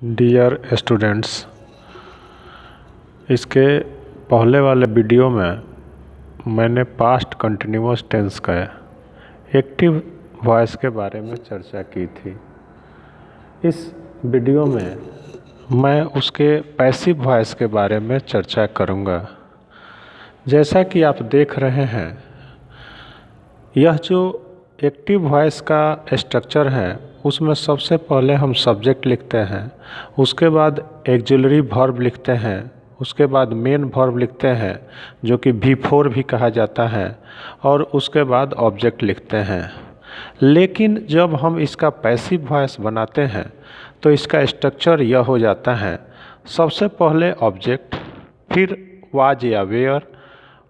Dear students, इसके पहले वाले वीडियो में मैंने पास्ट कंटिन्यूअस टेंस का एक्टिव वॉइस के बारे में चर्चा की थी। इस वीडियो में मैं उसके पैसिव वॉइस के बारे में चर्चा करूँगा। जैसा कि आप देख रहे हैं, यह जो एक्टिव वॉइस का स्ट्रक्चर है उसमें सबसे पहले हम सब्जेक्ट लिखते हैं, उसके बाद ऑक्सिलरी वर्ब लिखते हैं, उसके बाद मेन वर्ब लिखते हैं जो कि V4 भी कहा जाता है, और उसके बाद ऑब्जेक्ट लिखते हैं। लेकिन जब हम इसका पैसिव वॉइस बनाते हैं तो इसका स्ट्रक्चर यह हो जाता है, सबसे पहले ऑब्जेक्ट, फिर वाज या वेयर,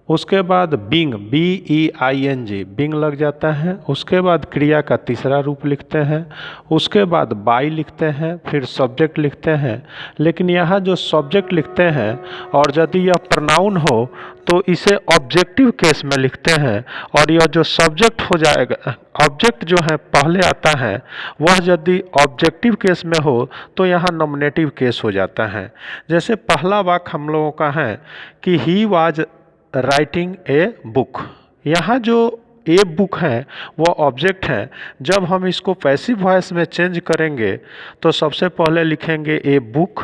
उसके बाद बिंग BEING बिंग लग जाता है, उसके बाद क्रिया का तीसरा रूप लिखते हैं, उसके बाद बाई लिखते हैं, फिर सब्जेक्ट लिखते हैं। लेकिन यहाँ जो सब्जेक्ट लिखते हैं और यदि यह प्रोनाउन हो तो इसे ऑब्जेक्टिव केस में लिखते हैं, और यह जो सब्जेक्ट हो जाएगा, ऑब्जेक्ट जो है पहले आता है, वह यदि ऑब्जेक्टिव केस में हो तो यहाँ नॉमिनेटिव केस हो जाता है। जैसे पहला वाक्य हम लोगों का है कि he was writing a book. यहाँ जो ए बुक है वो ऑब्जेक्ट है। जब हम इसको पैसिव वॉइस में चेंज करेंगे तो सबसे पहले लिखेंगे ए बुक,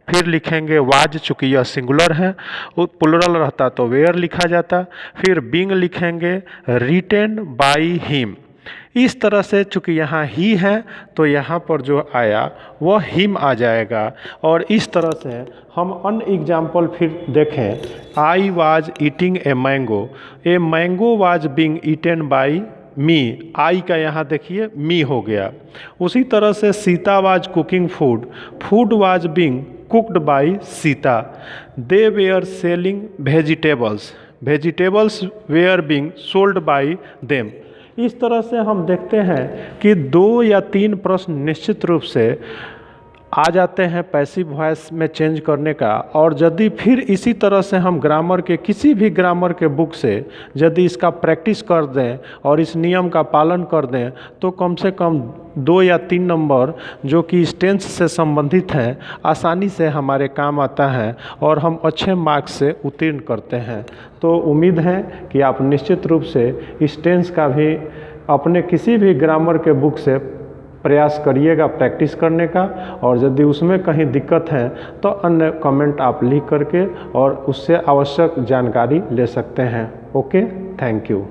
फिर लिखेंगे वाज, चूँकि यह सिंगुलर है, प्लुरल रहता तो वेयर लिखा जाता, फिर बिंग लिखेंगे रिटेन बाई हिम। इस तरह से चूँकि यहाँ ही है तो यहाँ पर जो आया वह हिम आ जाएगा। और इस तरह से हम अन्य एग्जाम्पल फिर देखें। I was eating a mango was being eaten by me. I का यहाँ देखिए मी हो गया। उसी तरह से Sita was cooking food was being cooked by Sita. They were selling vegetables were being sold by them. इस तरह से हम देखते हैं कि 2 या 3 प्रश्न निश्चित रूप से आ जाते हैं पैसिव वॉइस में चेंज करने का। और यदि फिर इसी तरह से हम ग्रामर के किसी भी ग्रामर के बुक से यदि इसका प्रैक्टिस कर दें और इस नियम का पालन कर दें तो कम से कम 2 या 3 नंबर जो कि इस टेंस से संबंधित हैं आसानी से हमारे काम आता है और हम अच्छे मार्क्स से उत्तीर्ण करते हैं। तो उम्मीद है कि आप निश्चित रूप से इस टेंस का भी अपने किसी भी ग्रामर के बुक से प्रयास करिएगा प्रैक्टिस करने का। और यदि उसमें कहीं दिक्कत है तो अन्य कमेंट आप लिख करके और उससे आवश्यक जानकारी ले सकते हैं। Okay, thank you.